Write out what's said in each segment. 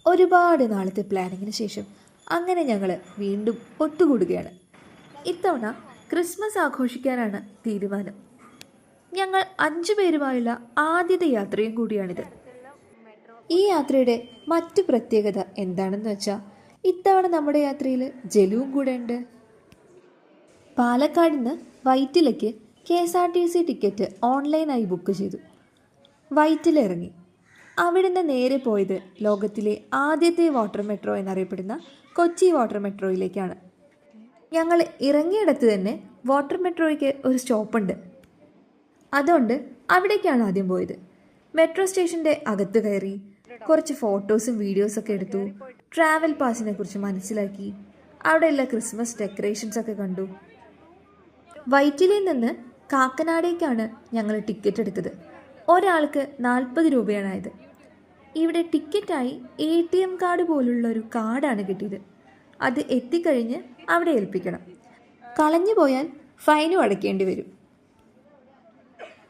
ഒരുപാട് നാളത്തെ പ്ലാനിങ്ങിന് ശേഷം അങ്ങനെ ഞങ്ങൾ വീണ്ടും ഒത്തുകൂടുകയാണ്. ഇത്തവണ ക്രിസ്മസ് ആഘോഷിക്കാനാണ് തീരുമാനം. ഞങ്ങൾ 5 പേരുമായുള്ള ആദ്യത്തെ യാത്രയും കൂടിയാണിത്. ഈ യാത്രയുടെ മറ്റു പ്രത്യേകത എന്താണെന്ന് വെച്ചാൽ, ഇത്തവണ നമ്മുടെ യാത്രയിൽ ജലുവും കൂടെ ഉണ്ട്. പാലക്കാട് നിന്ന് വൈറ്റിലേക്ക് KSRTC ടിക്കറ്റ് ഓൺലൈനായി ബുക്ക് ചെയ്തു. വൈറ്റിലിറങ്ങി അവിടുന്ന് നേരെ പോയത് ലോകത്തിലെ ആദ്യത്തെ വാട്ടർ മെട്രോ എന്നറിയപ്പെടുന്ന കൊച്ചി വാട്ടർ മെട്രോയിലേക്കാണ്. ഞങ്ങൾ ഇറങ്ങിയിടത്ത് തന്നെ വാട്ടർ മെട്രോയ്ക്ക് ഒരു സ്റ്റോപ്പുണ്ട്. അതുകൊണ്ട് അവിടേക്കാണ് ആദ്യം പോയത്. മെട്രോ സ്റ്റേഷൻ്റെ അകത്ത് കയറി കുറച്ച് ഫോട്ടോസും വീഡിയോസൊക്കെ എടുത്തു. ട്രാവൽ പാസിനെ കുറിച്ച് മനസ്സിലാക്കി. അവിടെയുള്ള ക്രിസ്മസ് ഡെക്കറേഷൻസൊക്കെ കണ്ടു. വൈറ്റിലിൽ നിന്ന് കാക്കനാടേക്കാണ് ഞങ്ങൾ ടിക്കറ്റ് എടുത്തത്. ഒരാൾക്ക് 40 രൂപയാണായത്. ഇവിടെ ടിക്കറ്റായി ATM കാർഡ് പോലുള്ള ഒരു കാർഡാണ് കിട്ടിയത്. അത് എത്തിക്കഴിഞ്ഞ് അവിടെ ഏൽപ്പിക്കണം. കളഞ്ഞു പോയാൽ ഫൈനും അടയ്ക്കേണ്ടി വരും.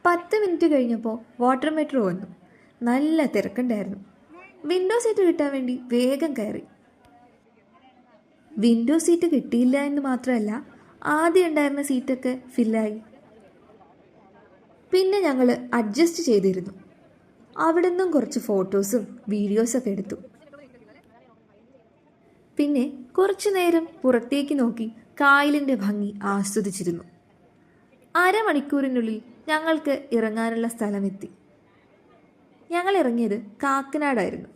10 മിനിറ്റ് കഴിഞ്ഞപ്പോൾ വാട്ടർ മെട്രോ വന്നു. നല്ല തിരക്കുണ്ടായിരുന്നു. വിൻഡോ സീറ്റ് കിട്ടാൻ വേണ്ടി വേഗം കയറി. വിൻഡോ സീറ്റ് കിട്ടിയില്ല എന്ന് മാത്രമല്ല, ആദ്യം ഉണ്ടായിരുന്ന സീറ്റൊക്കെ ഫില്ലായി. പിന്നെ ഞങ്ങൾ അഡ്ജസ്റ്റ് ചെയ്തിരുന്നു. അവിടെ നിന്നും കുറച്ച് ഫോട്ടോസും വീഡിയോസൊക്കെ എടുത്തു. പിന്നെ കുറച്ചു നേരം പുറത്തേക്ക് നോക്കി കായലിൻ്റെ ഭംഗി ആസ്വദിച്ചിരുന്നു. അരമണിക്കൂറിനുള്ളിൽ ഞങ്ങൾക്ക് ഇറങ്ങാനുള്ള സ്ഥലമെത്തി. ഞങ്ങൾ ഇറങ്ങിയത് കാക്കനാടായിരുന്നു.